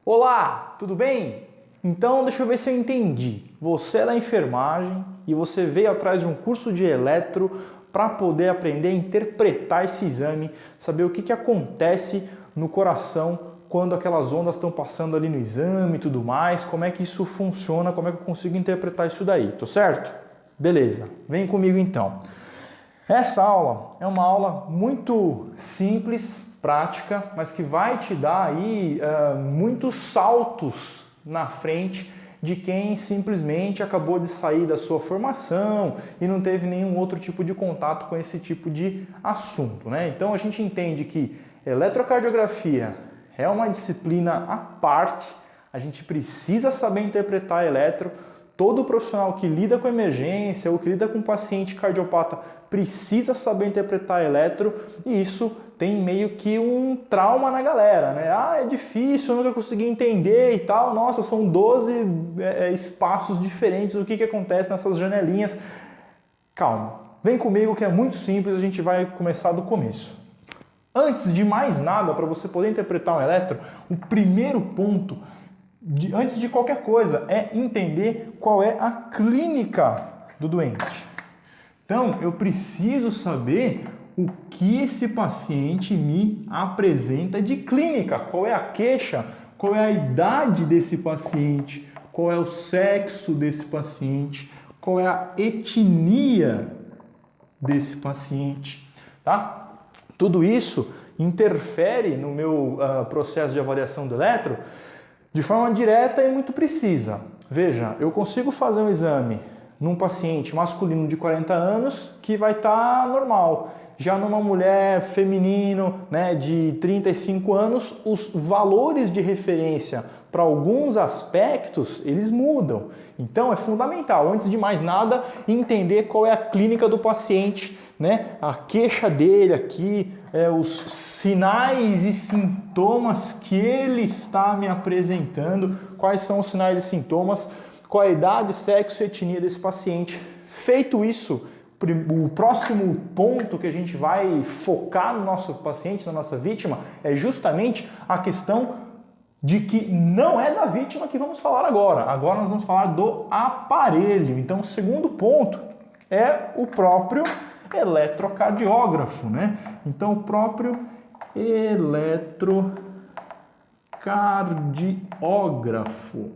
Olá, tudo bem? Então deixa eu ver se eu entendi. Você é da enfermagem e você veio atrás de um curso de eletro para poder aprender a interpretar esse exame, saber o que acontece no coração quando aquelas ondas estão passando ali no exame e tudo mais, como é que isso funciona, como é que eu consigo interpretar isso daí, tô certo? Beleza, vem comigo então. Essa aula é uma aula muito simples, prática, mas que vai te dar aí muitos saltos na frente de quem simplesmente acabou de sair da sua formação e não teve nenhum outro tipo de contato com esse tipo de assunto, né? Então a gente entende que eletrocardiografia é uma disciplina à parte, a gente precisa saber interpretar eletro. Todo profissional que lida com emergência ou que lida com paciente cardiopata precisa saber interpretar eletro, e isso tem meio que um trauma na galera, né? Ah, é difícil, eu nunca consegui entender e tal. Nossa, são 12 espaços diferentes, o que acontece nessas janelinhas? Calma, vem comigo que é muito simples, a gente vai começar do começo. Antes de mais nada, para você poder interpretar um eletro, o primeiro ponto antes de qualquer coisa, é entender qual é a clínica do doente. Então, eu preciso saber o que esse paciente me apresenta de clínica, qual é a queixa, qual é a idade desse paciente, qual é o sexo desse paciente, qual é a etnia desse paciente, tá? Tudo isso interfere no meu processo de avaliação do eletro de forma direta e muito precisa. Veja, eu consigo fazer um exame num paciente masculino de 40 anos que vai estar normal. Já numa mulher feminino, né, de 35 anos, os valores de referência para alguns aspectos, eles mudam. Então é fundamental, antes de mais nada, entender qual é a clínica do paciente, né? A queixa dele aqui, os sinais e sintomas que ele está me apresentando, quais são os sinais e sintomas, qual a idade, sexo e etnia desse paciente. Feito isso, o próximo ponto que a gente vai focar no nosso paciente, na nossa vítima, é justamente a questão de que não é da vítima que vamos falar agora. Agora nós vamos falar do aparelho. Então, o segundo ponto é o próprio eletrocardiógrafo, né? Então, o próprio eletrocardiógrafo.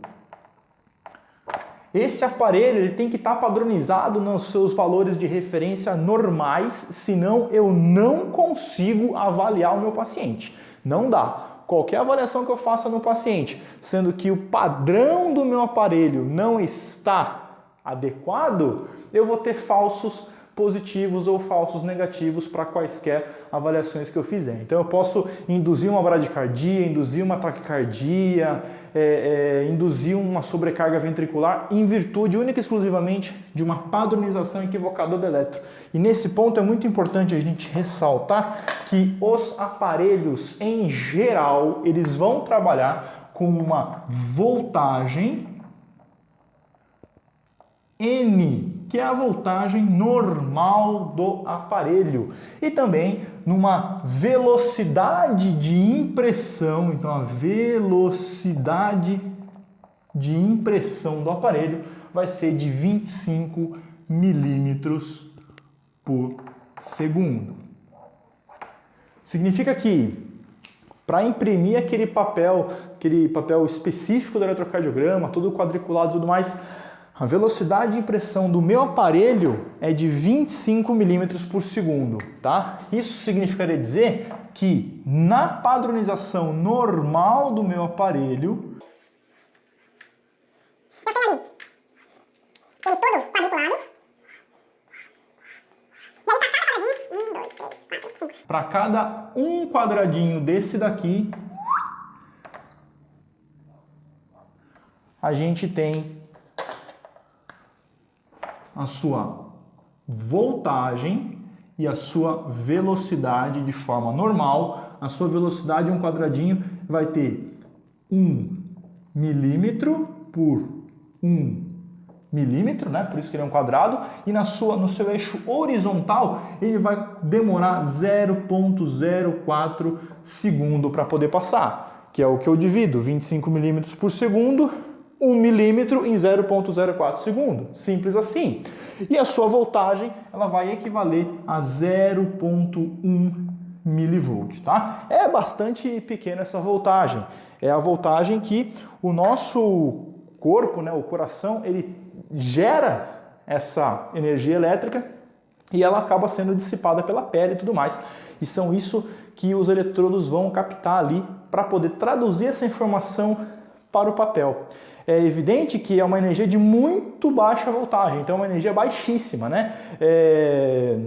Esse aparelho ele tem que estar padronizado nos seus valores de referência normais, senão eu não consigo avaliar o meu paciente. Não dá. Qualquer avaliação que eu faça no paciente, sendo que o padrão do meu aparelho não está adequado, eu vou ter falsos positivos ou falsos negativos para quaisquer avaliações que eu fizer. Então eu posso induzir uma bradicardia, induzir uma taquicardia, induzir uma sobrecarga ventricular em virtude única e exclusivamente de uma padronização equivocada do eletro. E nesse ponto é muito importante a gente ressaltar que os aparelhos em geral, eles vão trabalhar com uma voltagem N, que é a voltagem normal do aparelho, e também numa velocidade de impressão. Então a velocidade de impressão do aparelho vai ser de 25 milímetros por segundo. Significa que para imprimir aquele papel específico do eletrocardiograma, todo quadriculado e tudo mais, a velocidade de impressão do meu aparelho é de 25 milímetros por segundo, tá? Isso significaria dizer que na padronização normal do meu aparelho, eu tenho ali ele todo quadriculado. E aí para cada um quadradinho desse daqui, a gente tem a sua voltagem e a sua velocidade de forma normal. A sua velocidade, um quadradinho, vai ter 1 milímetro por 1 milímetro, né? Por isso que ele é um quadrado. E no seu eixo horizontal, ele vai demorar 0,04 segundo para poder passar. que é o que eu divido, 25 milímetros por segundo, 1 milímetro em 0,04 segundo. Simples assim. E a sua voltagem, ela vai equivaler a 0,1 milivolt, tá? É bastante pequena essa voltagem. É a voltagem que o nosso corpo, né, o coração, ele gera essa energia elétrica e ela acaba sendo dissipada pela pele e tudo mais. E são isso que os eletrodos vão captar ali para poder traduzir essa informação para o papel. É evidente que é uma energia de muito baixa voltagem, então é uma energia baixíssima, né?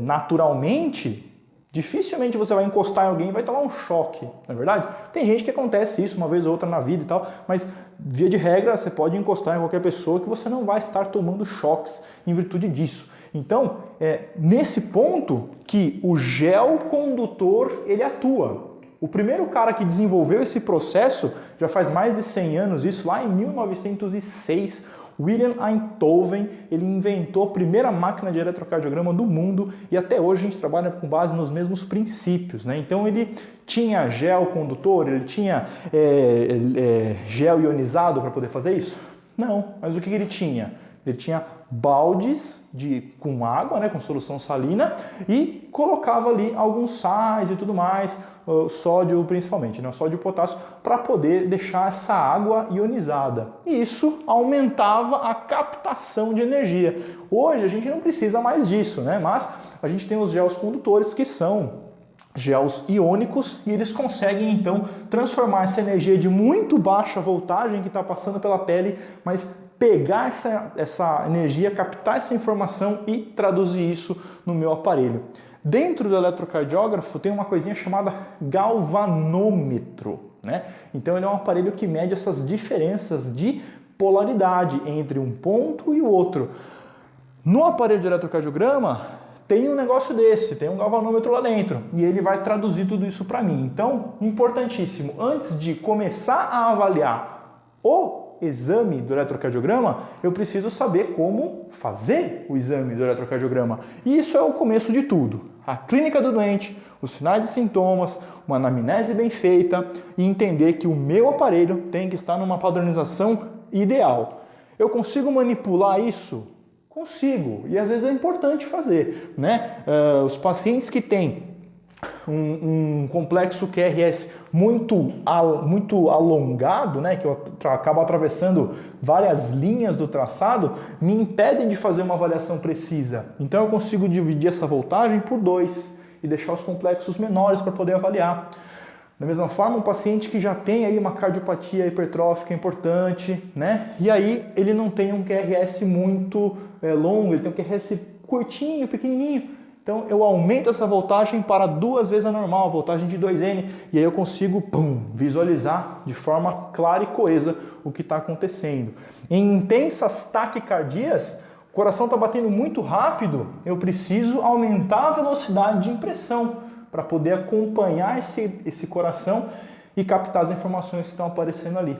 Naturalmente, dificilmente você vai encostar em alguém e vai tomar um choque, não é verdade? Tem gente que acontece isso uma vez ou outra na vida e tal, mas via de regra você pode encostar em qualquer pessoa que você não vai estar tomando choques em virtude disso. Então, é nesse ponto que o gel condutor ele atua. O primeiro cara que desenvolveu esse processo, já faz mais de 100 anos, isso lá em 1906, William Einthoven, ele inventou a primeira máquina de eletrocardiograma do mundo e até hoje a gente trabalha com base nos mesmos princípios, né? Então ele tinha gel condutor, ele tinha gel ionizado para poder fazer isso? Não, mas o que ele tinha? Ele tinha baldes com água, né, com solução salina, e colocava ali alguns sais e tudo mais, sódio principalmente, né, sódio e potássio, para poder deixar essa água ionizada. E isso aumentava a captação de energia. Hoje a gente não precisa mais disso, né, mas a gente tem os gels condutores que são gels iônicos e eles conseguem então transformar essa energia de muito baixa voltagem que está passando pela pele, mas pegar essa energia, captar essa informação e traduzir isso no meu aparelho. Dentro do eletrocardiógrafo tem uma coisinha chamada galvanômetro, né? Então ele é um aparelho que mede essas diferenças de polaridade entre um ponto e o outro. No aparelho de eletrocardiograma tem um negócio desse, tem um galvanômetro lá dentro e ele vai traduzir tudo isso para mim. Então, importantíssimo, antes de começar a avaliar o exame do eletrocardiograma, eu preciso saber como fazer o exame do eletrocardiograma. E isso é o começo de tudo. A clínica do doente, os sinais e sintomas, uma anamnese bem feita e entender que o meu aparelho tem que estar numa padronização ideal. Eu consigo manipular isso? Consigo. E às vezes é importante fazer, né? Os pacientes que têm um complexo QRS muito alongado, né, que eu acabo atravessando várias linhas do traçado, me impedem de fazer uma avaliação precisa. Então eu consigo dividir essa voltagem por 2 e deixar os complexos menores para poder avaliar. Da mesma forma, um paciente que já tem aí uma cardiopatia hipertrófica importante, né, e aí ele não tem um QRS muito longo, ele tem um QRS curtinho, pequenininho. Então eu aumento essa voltagem para 2 vezes a normal, a voltagem de 2N, e aí eu consigo visualizar de forma clara e coesa o que está acontecendo. Em intensas taquicardias, o coração está batendo muito rápido, eu preciso aumentar a velocidade de impressão para poder acompanhar esse coração e captar as informações que estão aparecendo ali.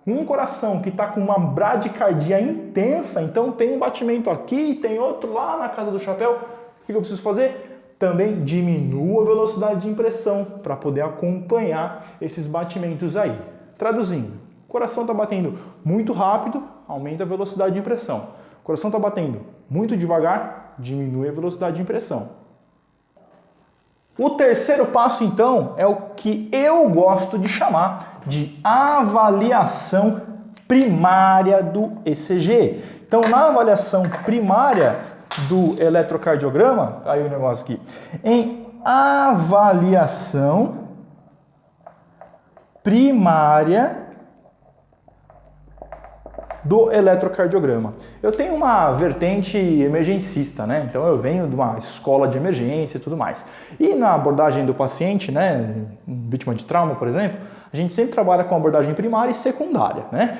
Um coração que está com uma bradicardia intensa, então tem um batimento aqui e tem outro lá na casa do chapéu, o que eu preciso fazer? Também diminuo a velocidade de impressão para poder acompanhar esses batimentos aí. Traduzindo, o coração está batendo muito rápido, aumenta a velocidade de impressão. O coração está batendo muito devagar, diminui a velocidade de impressão. O terceiro passo, então, é o que eu gosto de chamar de avaliação primária do ECG. Então, na avaliação primária do eletrocardiograma, aí o negócio aqui, em avaliação primária do eletrocardiograma. Eu tenho uma vertente emergencista, né? Então eu venho de uma escola de emergência e tudo mais. E na abordagem do paciente, né, vítima de trauma, por exemplo, a gente sempre trabalha com abordagem primária e secundária, né?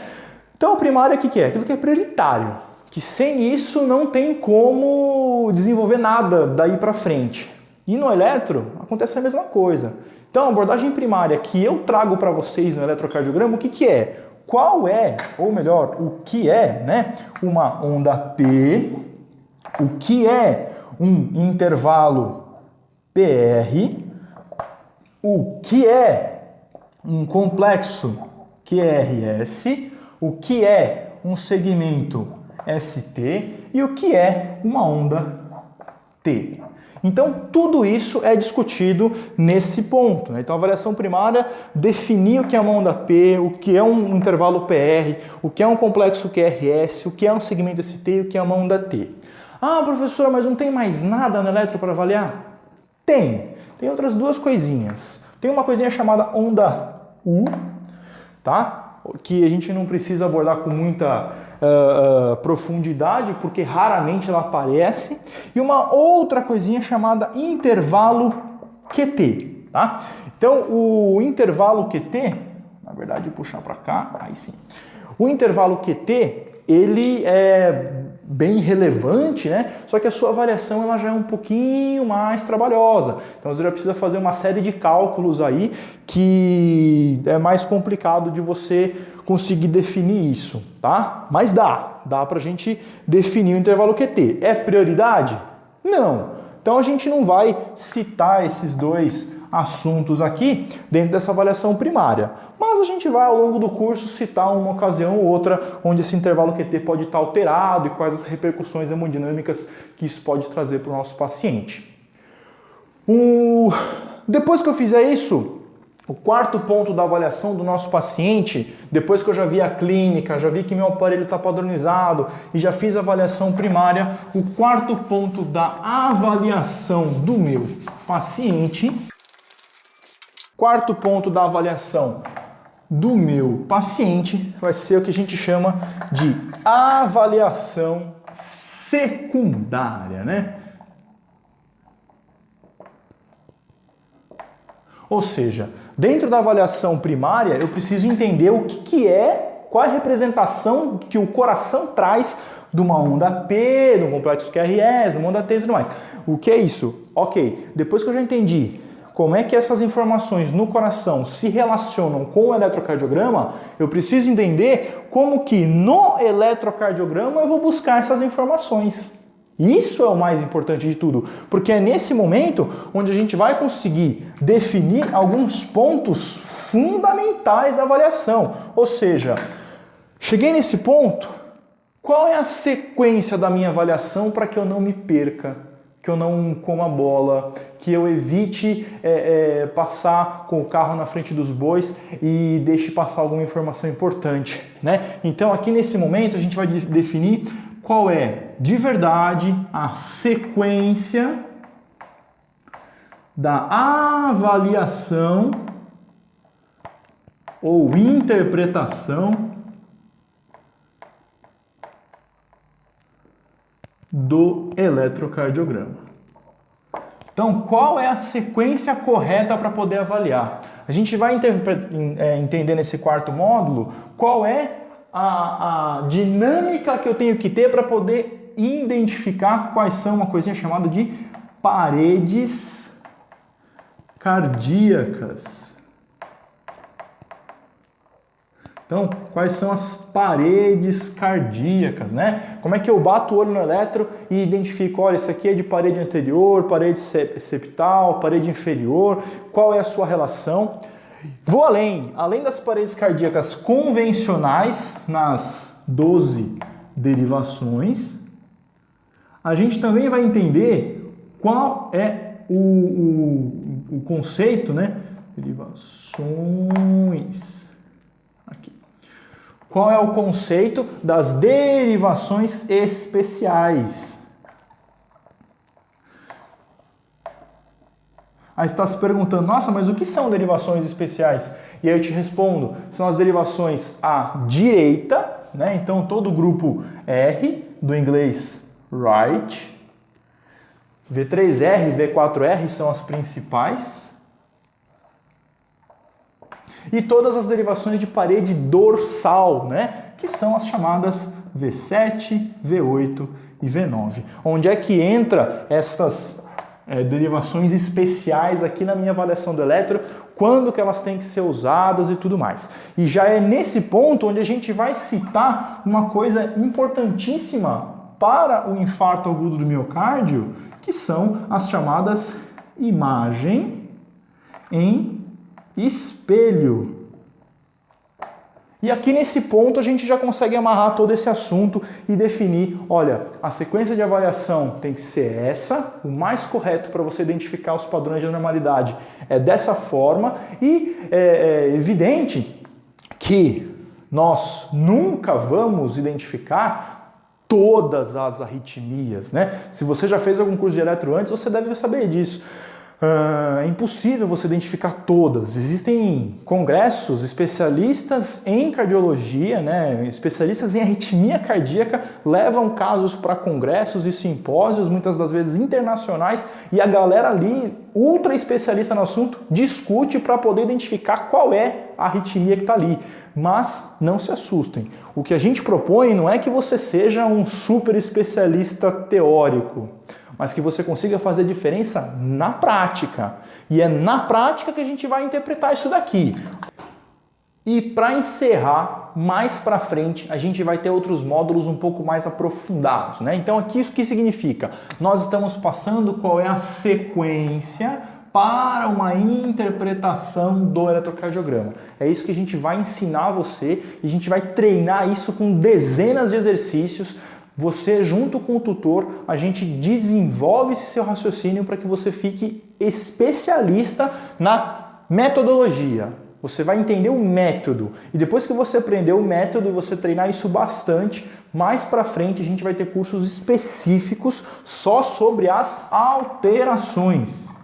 Então a primária o que é? Aquilo que é prioritário, que sem isso não tem como desenvolver nada daí para frente. E no eletro acontece a mesma coisa. Então a abordagem primária que eu trago para vocês no eletrocardiograma, o que é? Qual é, ou melhor, o que é, né, uma onda P, o que é um intervalo PR, o que é um complexo QRS, o que é um segmento ST e o que é uma onda T. Então, tudo isso é discutido nesse ponto, né? Então, a avaliação primária definir o que é uma onda P, o que é um intervalo PR, o que é um complexo QRS, o que é um segmento ST e o que é uma onda T. Ah, professora, mas não tem mais nada no eletro para avaliar? Tem outras duas coisinhas. Tem uma coisinha chamada onda U, tá? Que a gente não precisa abordar com muita profundidade, porque raramente ela aparece. E uma outra coisinha chamada intervalo QT, tá? Então, o intervalo QT, na verdade, puxar para cá, aí sim. O intervalo QT, ele é bem relevante, né? Só que a sua avaliação ela já é um pouquinho mais trabalhosa. Então você já precisa fazer uma série de cálculos aí que é mais complicado de você conseguir definir isso, tá? Mas dá pra gente definir o intervalo QT. É prioridade? Não. Então a gente não vai citar esses dois assuntos aqui dentro dessa avaliação primária. Mas a gente vai ao longo do curso citar uma ocasião ou outra onde esse intervalo QT pode estar alterado e quais as repercussões hemodinâmicas que isso pode trazer para o nosso paciente. Depois que eu fizer isso, o quarto ponto da avaliação do nosso paciente, depois que eu já vi a clínica, já vi que meu aparelho está padronizado e já fiz a avaliação primária, o quarto ponto da avaliação do meu paciente, quarto ponto da avaliação do meu paciente vai ser o que a gente chama de avaliação secundária, né? Ou seja, dentro da avaliação primária, eu preciso entender o que é, qual é a representação que o coração traz de uma onda P, de um complexo QRS, de uma onda T e tudo mais. O que é isso? Ok, depois que eu já entendi como é que essas informações no coração se relacionam com o eletrocardiograma, eu preciso entender como que no eletrocardiograma eu vou buscar essas informações. Isso é o mais importante de tudo, porque é nesse momento onde a gente vai conseguir definir alguns pontos fundamentais da avaliação. Ou seja, cheguei nesse ponto, qual é a sequência da minha avaliação para que eu não me perca, que eu não coma bola, que eu evite passar com o carro na frente dos bois e deixe passar alguma informação importante, né? Então aqui nesse momento a gente vai definir qual é, de verdade, a sequência da avaliação ou interpretação do eletrocardiograma. Então, qual é a sequência correta para poder avaliar? A gente vai entender nesse quarto módulo qual é a dinâmica que eu tenho que ter para poder identificar quais são uma coisinha chamada de paredes cardíacas. Então, quais são as paredes cardíacas, né? Como é que eu bato o olho no eletro e identifico, olha, isso aqui é de parede anterior, parede septal, parede inferior, qual é a sua relação? Vou além das paredes cardíacas convencionais, nas 12 derivações, a gente também vai entender qual é o conceito, né? Derivações. Aqui. Qual é o conceito das derivações especiais? Aí você está se perguntando, nossa, mas o que são derivações especiais? E aí eu te respondo, são as derivações à direita, né? Então todo o grupo R, do inglês right, V3R e V4R são as principais. E todas as derivações de parede dorsal, né? Que são as chamadas V7, V8 e V9. Onde é que entra essas derivações especiais aqui na minha avaliação do eletro, quando que elas têm que ser usadas e tudo mais. E já é nesse ponto onde a gente vai citar uma coisa importantíssima para o infarto agudo do miocárdio, que são as chamadas imagem em espelho. E aqui nesse ponto a gente já consegue amarrar todo esse assunto e definir, olha, a sequência de avaliação tem que ser essa, o mais correto para você identificar os padrões de normalidade é dessa forma e é evidente que nós nunca vamos identificar todas as arritmias, né? Se você já fez algum curso de eletro antes, você deve saber disso. É impossível você identificar todas. Existem congressos, especialistas em cardiologia, né, especialistas em arritmia cardíaca, levam casos para congressos e simpósios, muitas das vezes internacionais, e a galera ali, ultra especialista no assunto, discute para poder identificar qual é a arritmia que está ali. Mas não se assustem. O que a gente propõe não é que você seja um super especialista teórico, mas que você consiga fazer diferença na prática. E é na prática que a gente vai interpretar isso daqui. E para encerrar, mais para frente, a gente vai ter outros módulos um pouco mais aprofundados, né? Então aqui isso que significa? Nós estamos passando qual é a sequência para uma interpretação do eletrocardiograma. É isso que a gente vai ensinar você e a gente vai treinar isso com dezenas de exercícios. Você, junto com o tutor, a gente desenvolve esse seu raciocínio para que você fique especialista na metodologia. Você vai entender o método. E depois que você aprender o método e você treinar isso bastante, mais para frente a gente vai ter cursos específicos só sobre as alterações.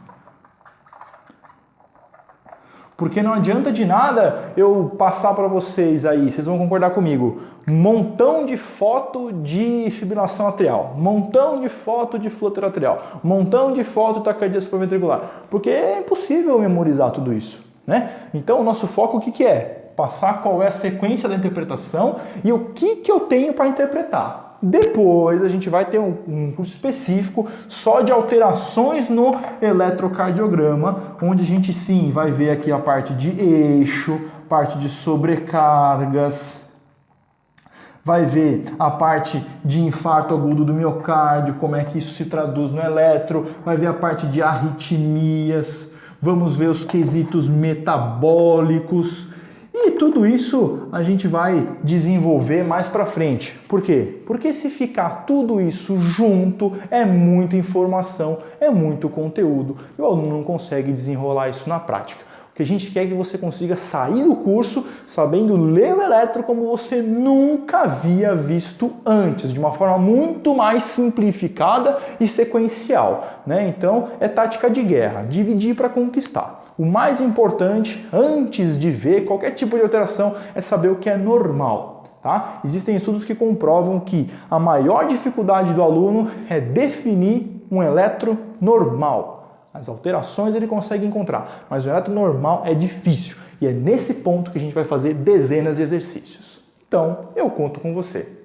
Porque não adianta de nada eu passar para vocês aí, vocês vão concordar comigo, montão de foto de fibrilação atrial, montão de foto de flutter atrial, montão de foto de taquicardia supraventricular, porque é impossível memorizar tudo isso, né? Então o nosso foco o que é? Passar qual é a sequência da interpretação e o que eu tenho para interpretar. Depois a gente vai ter um curso específico só de alterações no eletrocardiograma, onde a gente sim vai ver aqui a parte de eixo, parte de sobrecargas, vai ver a parte de infarto agudo do miocárdio, como é que isso se traduz no eletro, vai ver a parte de arritmias, vamos ver os quesitos metabólicos. E tudo isso a gente vai desenvolver mais para frente. Por quê? Porque se ficar tudo isso junto, é muita informação, é muito conteúdo, e o aluno não consegue desenrolar isso na prática. O que a gente quer é que você consiga sair do curso sabendo ler o eletro como você nunca havia visto antes, de uma forma muito mais simplificada e sequencial, né? Então, é tática de guerra, dividir para conquistar. O mais importante, antes de ver qualquer tipo de alteração, é saber o que é normal, tá? Existem estudos que comprovam que a maior dificuldade do aluno é definir um eletro normal. As alterações ele consegue encontrar, mas o eletro normal é difícil. E é nesse ponto que a gente vai fazer dezenas de exercícios. Então, eu conto com você.